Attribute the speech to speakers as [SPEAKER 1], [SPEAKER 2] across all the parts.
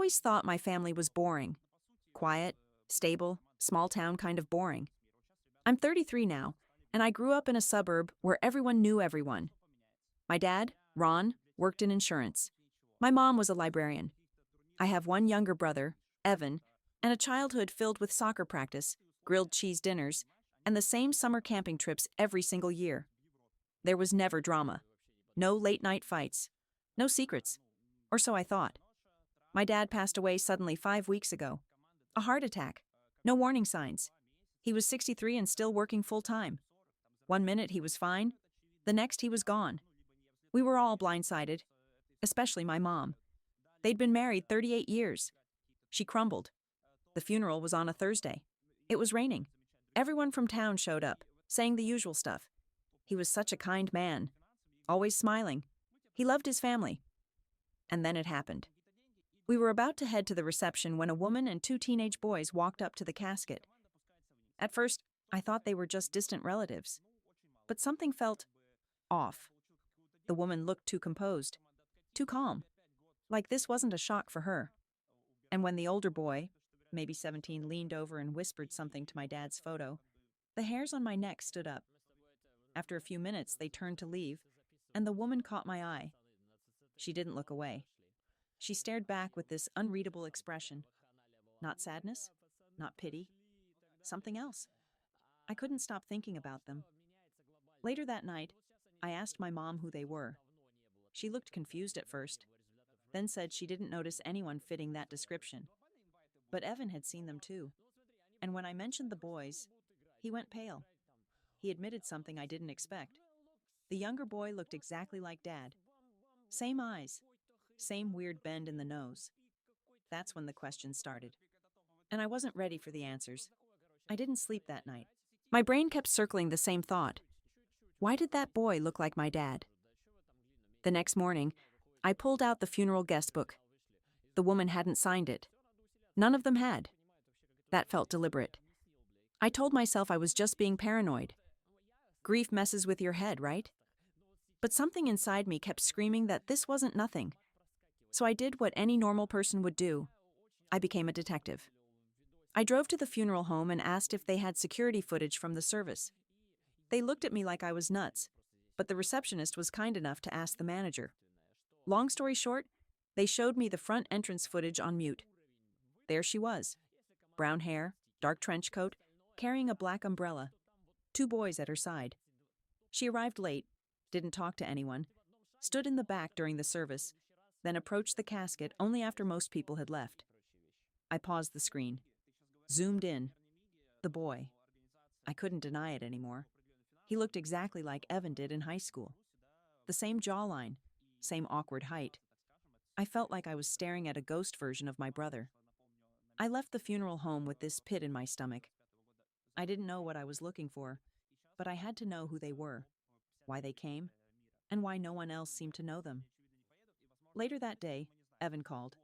[SPEAKER 1] always thought my family was boring. Quiet, stable, small town kind of boring. I'm 33 now, and I grew up in a suburb where everyone knew everyone. My dad, Ron, worked in insurance. My mom was a librarian. I have one younger brother, Evan, and a childhood filled with soccer practice, grilled cheese dinners, and the same summer camping trips every single year. There was never drama. No late-night fights. No secrets. Or so I thought. My dad passed away suddenly 5 weeks ago. A heart attack. No warning signs. He was 63 and still working full-time. One minute he was fine, the next he was gone. We were all blindsided, especially my mom. They'd been married 38 years. She crumbled. The funeral was on a Thursday. It was raining. Everyone from town showed up, saying the usual stuff. He was such a kind man, always smiling. He loved his family. And then it happened. We were about to head to the reception when a woman and 2 teenage boys walked up to the casket. At first, I thought they were just distant relatives. But something felt off. The woman looked too composed, too calm, like this wasn't a shock for her. And when the older boy, maybe 17, leaned over and whispered something to my dad's photo, the hairs on my neck stood up. After a few minutes, they turned to leave, and the woman caught my eye. She didn't look away. She stared back with this unreadable expression. Not sadness, not pity, something else. I couldn't stop thinking about them. Later that night, I asked my mom who they were. She looked confused at first, then said she didn't notice anyone fitting that description. But Evan had seen them too. And when I mentioned the boys, he went pale. He admitted something I didn't expect. The younger boy looked exactly like Dad. Same eyes, same weird bend in the nose. That's when the questions started. And I wasn't ready for the answers. I didn't sleep that night. My brain kept circling the same thought. Why did that boy look like my dad? The next morning, I pulled out the funeral guest book. The woman hadn't signed it. None of them had. That felt deliberate. I told myself I was just being paranoid. Grief messes with your head, right? But something inside me kept screaming that this wasn't nothing. So I did what any normal person would do. I became a detective. I drove to the funeral home and asked if they had security footage from the service. They looked at me like I was nuts, but the receptionist was kind enough to ask the manager. Long story short, they showed me the front entrance footage on mute. There she was. Brown hair, dark trench coat, carrying a black umbrella. 2 boys at her side. She arrived late, didn't talk to anyone, stood in the back during the service, then approached the casket only after most people had left. I paused the screen. Zoomed in. The boy. I couldn't deny it anymore. He looked exactly like Evan did in high school. The same jawline, same awkward height. I felt like I was staring at a ghost version of my brother. I left the funeral home with this pit in my stomach. I didn't know what I was looking for, but I had to know who they were, why they came, and why no one else seemed to know them. Later that day, Evan called.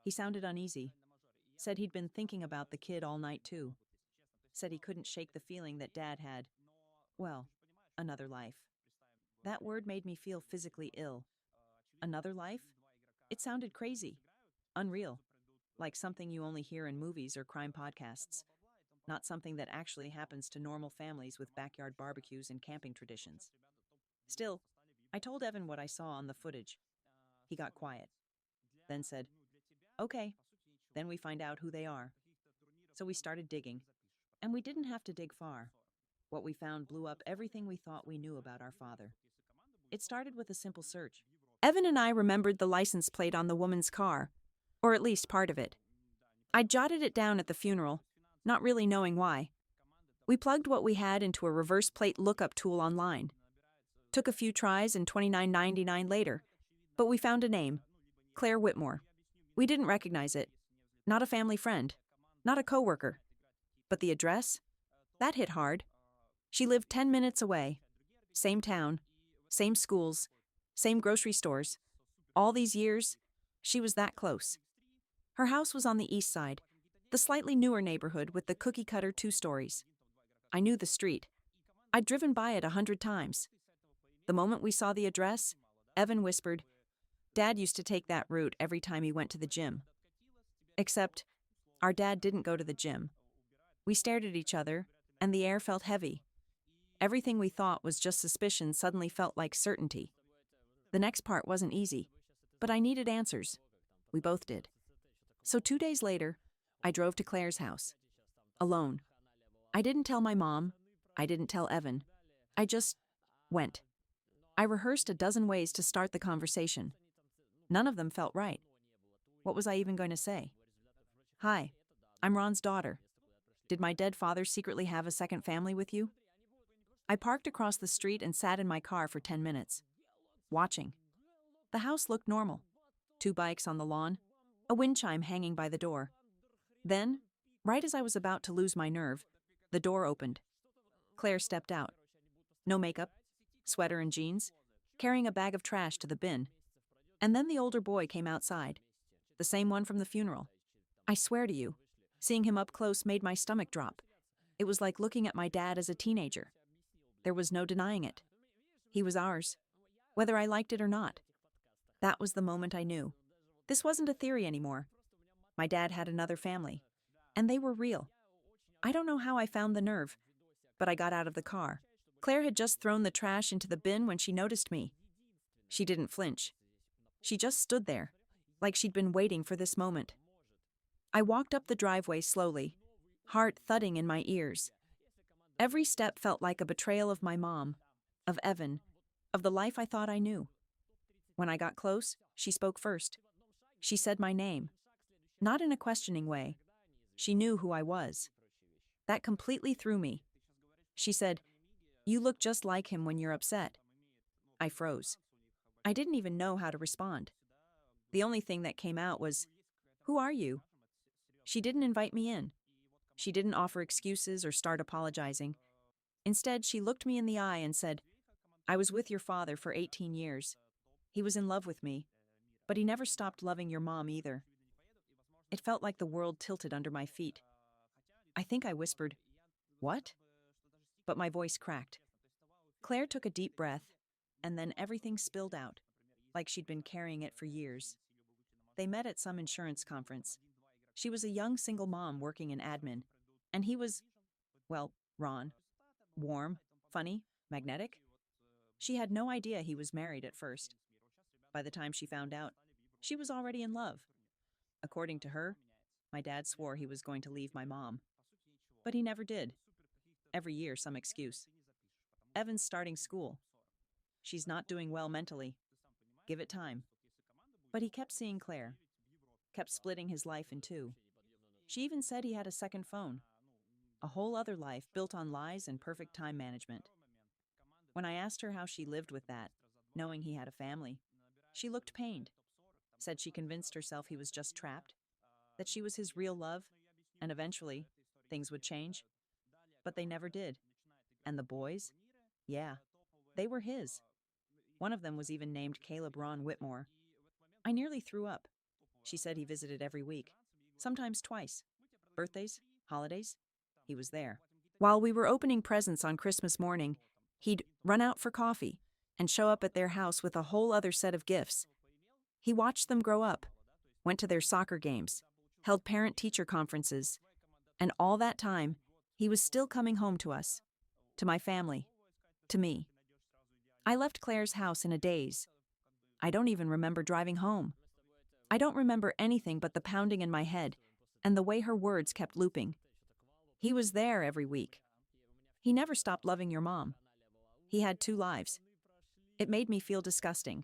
[SPEAKER 1] He sounded uneasy. Said he'd been thinking about the kid all night too. Said he couldn't shake the feeling that Dad had, well, another life. That word made me feel physically ill. Another life? It sounded crazy, unreal, like something you only hear in movies or crime podcasts, not something that actually happens to normal families with backyard barbecues and camping traditions. Still, I told Evan what I saw on the footage. He got quiet, then said, "Okay, then we find out who they are." So we started digging, and we didn't have to dig far. What we found blew up everything we thought we knew about our father. It started with a simple search. Evan and I remembered the license plate on the woman's car, or at least part of it. I jotted it down at the funeral, not really knowing why. We plugged what we had into a reverse plate lookup tool online. Took a few tries and $29.99 later, but we found a name, Claire Whitmore. We didn't recognize it. Not a family friend, not a coworker. But the address? That hit hard. She lived 10 minutes away. Same town, same schools, same grocery stores. All these years, she was that close. Her house was on the east side, the slightly newer neighborhood with the cookie-cutter 2 stories. I knew the street. I'd driven by it 100 times. The moment we saw the address, Evan whispered, "Dad used to take that route every time he went to the gym." Except, our dad didn't go to the gym. We stared at each other, and the air felt heavy. Everything we thought was just suspicion suddenly felt like certainty. The next part wasn't easy, but I needed answers. We both did. So 2 days later, I drove to Claire's house. Alone. I didn't tell my mom. I didn't tell Evan. I just went. I rehearsed a dozen ways to start the conversation. None of them felt right. What was I even going to say? Hi, I'm Ron's daughter. Did my dead father secretly have a second family with you? I parked across the street and sat in my car for 10 minutes. Watching. The house looked normal. 2 bikes on the lawn, a wind chime hanging by the door. Then, right as I was about to lose my nerve, the door opened. Claire stepped out. No makeup, sweater and jeans, carrying a bag of trash to the bin. And then the older boy came outside. The same one from the funeral. I swear to you, seeing him up close made my stomach drop. It was like looking at my dad as a teenager. There was no denying it. He was ours, whether I liked it or not. That was the moment I knew. This wasn't a theory anymore. My dad had another family, and they were real. I don't know how I found the nerve, but I got out of the car. Claire had just thrown the trash into the bin when she noticed me. She didn't flinch. She just stood there, like she'd been waiting for this moment. I walked up the driveway slowly, heart thudding in my ears. Every step felt like a betrayal of my mom, of Evan, of the life I thought I knew. When I got close, she spoke first. She said my name, not in a questioning way. She knew who I was. That completely threw me. She said, "You look just like him when you're upset." I froze. I didn't even know how to respond. The only thing that came out was, "Who are you?" She didn't invite me in. She didn't offer excuses or start apologizing. Instead, she looked me in the eye and said, "I was with your father for 18 years. He was in love with me, but he never stopped loving your mom either." It felt like the world tilted under my feet. I think I whispered, "What?" But my voice cracked. Claire took a deep breath, and then everything spilled out, like she'd been carrying it for years. They met at some insurance conference. She was a young single mom working in admin, and he was, well, Ron. Warm, funny, magnetic. She had no idea he was married at first. By the time she found out, she was already in love. According to her, my dad swore he was going to leave my mom. But he never did. Every year, some excuse. Evan's starting school. She's not doing well mentally. Give it time. But he kept seeing Claire. Kept splitting his life in two. She even said he had a second phone. A whole other life built on lies and perfect time management. When I asked her how she lived with that, knowing he had a family, she looked pained. Said she convinced herself he was just trapped, that she was his real love, and eventually, things would change. But they never did. And the boys? Yeah, they were his. One of them was even named Caleb Ron Whitmore. I nearly threw up. She said he visited every week, sometimes twice. Birthdays, holidays, he was there. While we were opening presents on Christmas morning, he'd run out for coffee and show up at their house with a whole other set of gifts. He watched them grow up, went to their soccer games, held parent-teacher conferences, and all that time, he was still coming home to us, to my family, to me. I left Claire's house in a daze. I don't even remember driving home. I don't remember anything but the pounding in my head and the way her words kept looping. He was there every week. He never stopped loving your mom. He had 2 lives. It made me feel disgusting,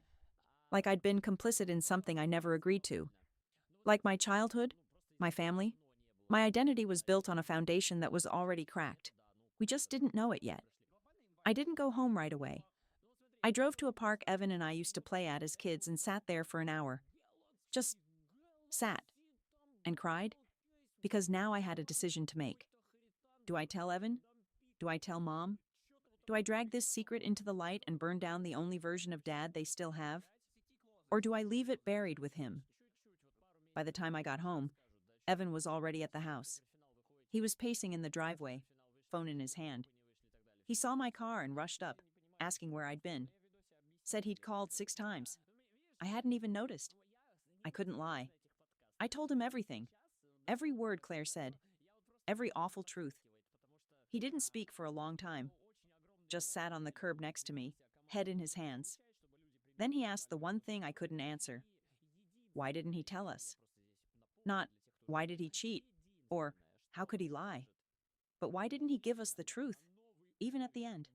[SPEAKER 1] like I'd been complicit in something I never agreed to. Like my childhood, my family, my identity was built on a foundation that was already cracked. We just didn't know it yet. I didn't go home right away. I drove to a park Evan and I used to play at as kids and sat there for an hour. Just sat and cried, because now I had a decision to make. Do I tell Evan? Do I tell Mom? Do I drag this secret into the light and burn down the only version of Dad they still have? Or do I leave it buried with him? By the time I got home, Evan was already at the house. He was pacing in the driveway, phone in his hand. He saw my car and rushed up, asking where I'd been. Said he'd called 6 times. I hadn't even noticed. I couldn't lie. I told him everything. Every word Claire said, every awful truth. He didn't speak for a long time, just sat on the curb next to me, head in his hands. Then he asked the one thing I couldn't answer. Why didn't he tell us? Not, why did he cheat? Or, how could he lie? But why didn't he give us the truth, even at the end?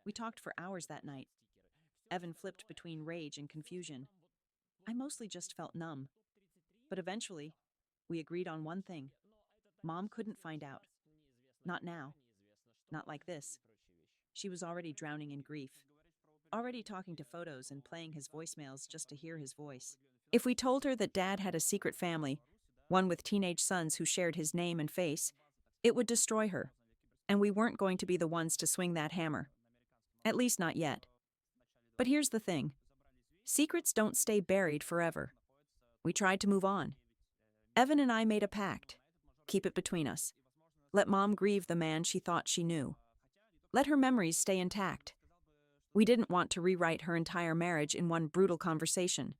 [SPEAKER 1] We talked for hours that night. Evan flipped between rage and confusion. I mostly just felt numb. But eventually, we agreed on one thing. Mom couldn't find out. Not now. Not like this. She was already drowning in grief. Already talking to photos and playing his voicemails just to hear his voice. If we told her that Dad had a secret family, one with teenage sons who shared his name and face, it would destroy her. And we weren't going to be the ones to swing that hammer. At least not yet. But here's the thing. Secrets don't stay buried forever. We tried to move on. Evan and I made a pact. Keep it between us. Let Mom grieve the man she thought she knew. Let her memories stay intact. We didn't want to rewrite her entire marriage in one brutal conversation.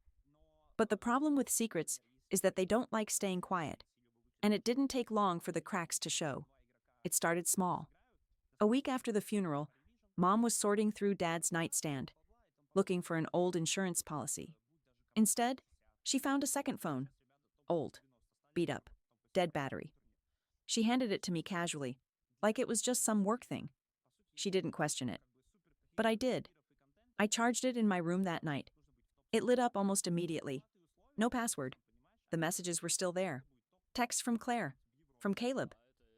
[SPEAKER 1] But the problem with secrets is that they don't like staying quiet. And it didn't take long for the cracks to show. It started small. A week after the funeral, Mom was sorting through Dad's nightstand, looking for an old insurance policy. Instead, she found a second phone. Old, beat up, dead battery. She handed it to me casually, like it was just some work thing. She didn't question it. But I did. I charged it in my room that night. It lit up almost immediately. No password. The messages were still there. Texts from Claire, from Caleb,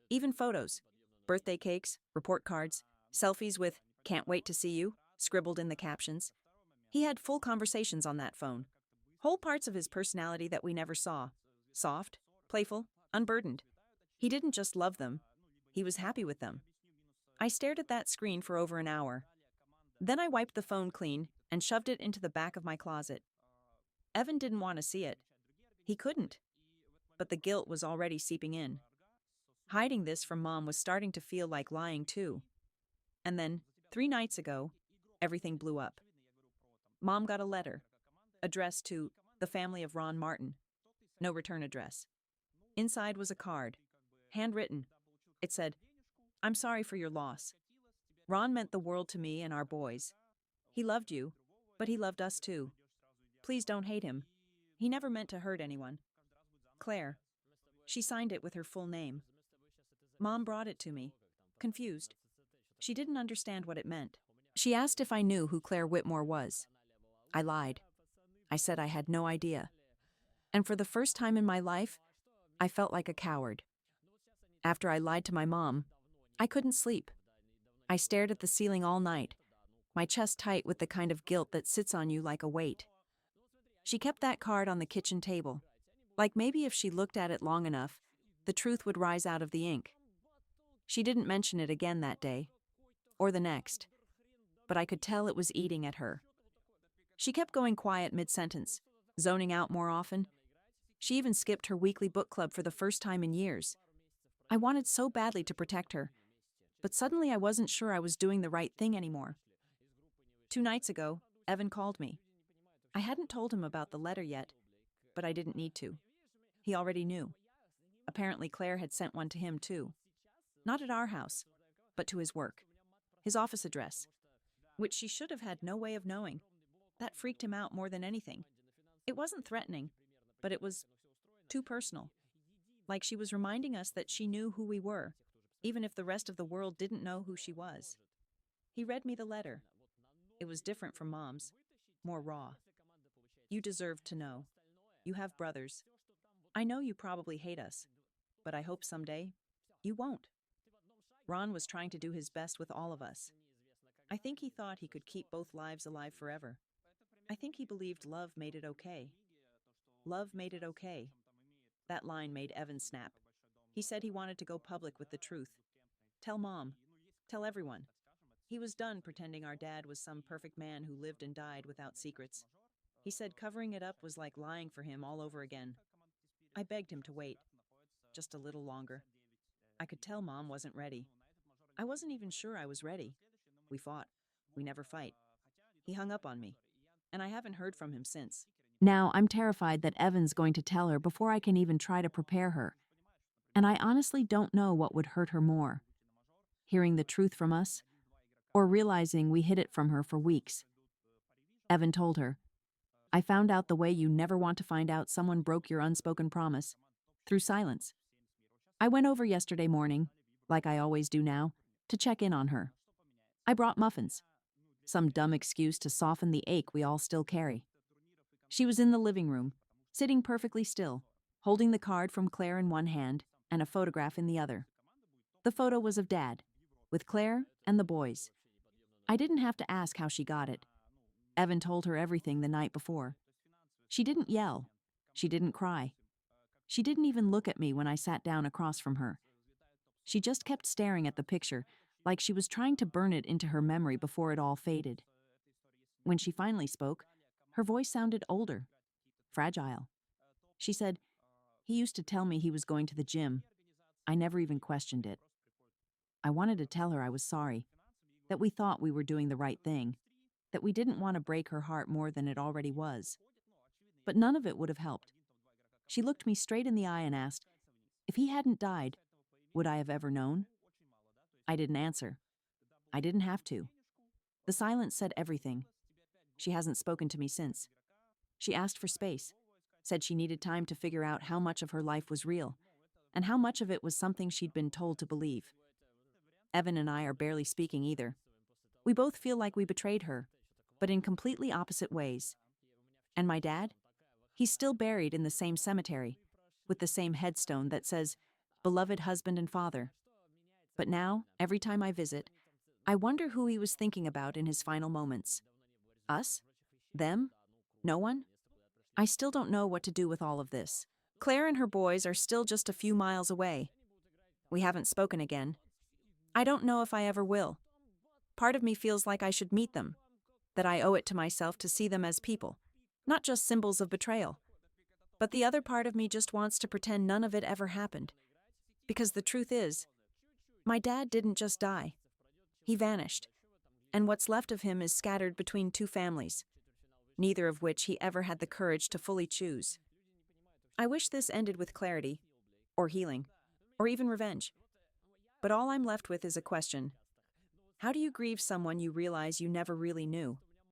[SPEAKER 1] even photos, birthday cakes, report cards, selfies with "can't wait to see you" scribbled in the captions. He had full conversations on that phone. Whole parts of his personality that we never saw. Soft, playful, unburdened. He didn't just love them. He was happy with them. I stared at that screen for over an hour. Then I wiped the phone clean and shoved it into the back of my closet. Evan didn't want to see it. He couldn't. But the guilt was already seeping in. Hiding this from Mom was starting to feel like lying too. And then, 3 nights ago, everything blew up. Mom got a letter, addressed to the family of Ron Martin. No return address. Inside was a card, handwritten. It said, "I'm sorry for your loss. Ron meant the world to me and our boys. He loved you, but he loved us too. Please don't hate him. He never meant to hurt anyone. Claire." She signed it with her full name. Mom brought it to me, confused. She didn't understand what it meant. She asked if I knew who Claire Whitmore was. I lied. I said I had no idea. And for the first time in my life, I felt like a coward. After I lied to my mom, I couldn't sleep. I stared at the ceiling all night, my chest tight with the kind of guilt that sits on you like a weight. She kept that card on the kitchen table, like maybe if she looked at it long enough, the truth would rise out of the ink. She didn't mention it again that day, or the next, but I could tell it was eating at her. She kept going quiet mid-sentence, zoning out more often. She even skipped her weekly book club for the first time in years. I wanted so badly to protect her, but suddenly I wasn't sure I was doing the right thing anymore. 2 nights ago, Evan called me. I hadn't told him about the letter yet, but I didn't need to. He already knew. Apparently Claire had sent one to him too. Not at our house, but to his work. His office address, which she should have had no way of knowing. That freaked him out more than anything. It wasn't threatening, but it was too personal. Like she was reminding us that she knew who we were, even if the rest of the world didn't know who she was. He read me the letter. It was different from Mom's, more raw. "You deserve to know. You have brothers. I know you probably hate us, but I hope someday you won't. Ron was trying to do his best with all of us. I think he thought he could keep both lives alive forever. I think he believed love made it okay. Love made it okay." That line made Evan snap. He said he wanted to go public with the truth. Tell Mom. Tell everyone. He was done pretending our dad was some perfect man who lived and died without secrets. He said covering it up was like lying for him all over again. I begged him to wait. Just a little longer. I could tell Mom wasn't ready. I wasn't even sure I was ready. We fought. We never fight. He hung up on me, and I haven't heard from him since. Now I'm terrified that Evan's going to tell her before I can even try to prepare her. And I honestly don't know what would hurt her more, hearing the truth from us, or realizing we hid it from her for weeks. Evan told her, I found out the way you never want to find out someone broke your unspoken promise, through silence. I went over yesterday morning, like I always do now, to check in on her. I brought muffins, some dumb excuse to soften the ache we all still carry. She was in the living room, sitting perfectly still, holding the card from Claire in one hand and a photograph in the other. The photo was of Dad, with Claire and the boys. I didn't have to ask how she got it. Evan told her everything the night before. She didn't yell. She didn't cry. She didn't even look at me when I sat down across from her. She just kept staring at the picture, like she was trying to burn it into her memory before it all faded. When she finally spoke, her voice sounded older, fragile. She said, he used to tell me he was going to the gym. I never even questioned it. I wanted to tell her I was sorry, that we thought we were doing the right thing, that we didn't want to break her heart more than it already was. But none of it would have helped. She looked me straight in the eye and asked, if he hadn't died, would I have ever known? I didn't answer. I didn't have to. The silence said everything. She hasn't spoken to me since. She asked for space, said she needed time to figure out how much of her life was real, and how much of it was something she'd been told to believe. Evan and I are barely speaking either. We both feel like we betrayed her, but in completely opposite ways. And my dad? He's still buried in the same cemetery, with the same headstone that says, beloved husband and father. But now, every time I visit, I wonder who he was thinking about in his final moments. Us? Them? No one? I still don't know what to do with all of this. Claire and her boys are still just a few miles away. We haven't spoken again. I don't know if I ever will. Part of me feels like I should meet them, that I owe it to myself to see them as people, not just symbols of betrayal. But the other part of me just wants to pretend none of it ever happened. Because the truth is, my dad didn't just die. He vanished. And what's left of him is scattered between two families, neither of which he ever had the courage to fully choose. I wish this ended with clarity, or healing, or even revenge. But all I'm left with is a question. How do you grieve someone you realize you never really knew?